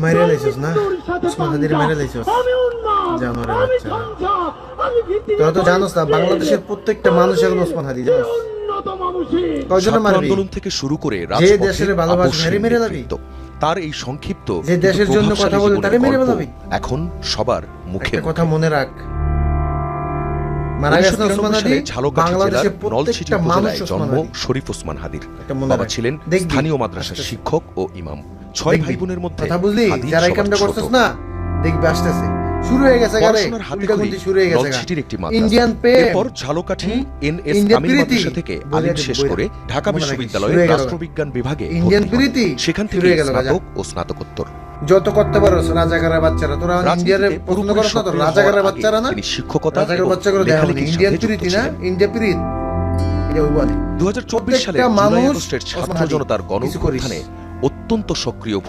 মেরে লাইছিস না ওসমান হাদির মেরে লাইছিস জানোরে বাচ্চা তোরা তো জানোস না বাংলাদেশের প্রত্যেকটা মানুষ এখন ওসমান হাদি জানোস কয়জনে মারবি আন্দোলন থেকে শুরু করে যে দেশের ভালোবাসা মেরে লাবি তার এই সংক্ষিপ্ত যে দেশের জন্য কথা বলে তারে মেরে লাবি এখন সবার মুখে একটা কথা মনে রাখ মারা গেছেন ওসমান হাদি বাংলাদেশের প্রত্যেকটা মানুষ জন্ম শরীফ ওসমান হাদির বাবা ছিলেন স্থানীয় মাদ্রাসার শিক্ষক ও ইমাম 6 ভাই বোনের মধ্যে কথা বুঝলি যারা এই কামটা করছস না দেখবে আসতেছে শুরু হয়ে গেছে গারে উল্টাগুন্তি শুরু হয়ে গেছে নলছিটির একটি মাদ্রাসা ইন্ডিয়ান পে এরপর ঝালকাঠি এনএস আমিন মাদ্রাসা থেকে আলিম শেষ করে ঢাকা বিশ্ববিদ্যালয়ের রাষ্ট্রবিজ্ঞান বিভাগে ইন্ডিয়ান প্রীতি সেখান থেকে স্নাতক ও স্নাতকোত্তর যত করতে পারোস রাজাকারের বাচ্চারা তোরা ইন্ডিয়ারে পছন্দ করছ না তো রাজাকারের বাচ্চারা না তিনি শিক্ষকতা রাজাকারের বাচ্চাগুলো দেখো ইন্ডিয়ান প্রীতি না ইন্ডিয়া প্রীতি এটা ওই বলে 2024 সালে জুলাই আগস্টের ছাত্র জনতার গণ অভ্যুত্থানে অত্যন্ত সক্রিয়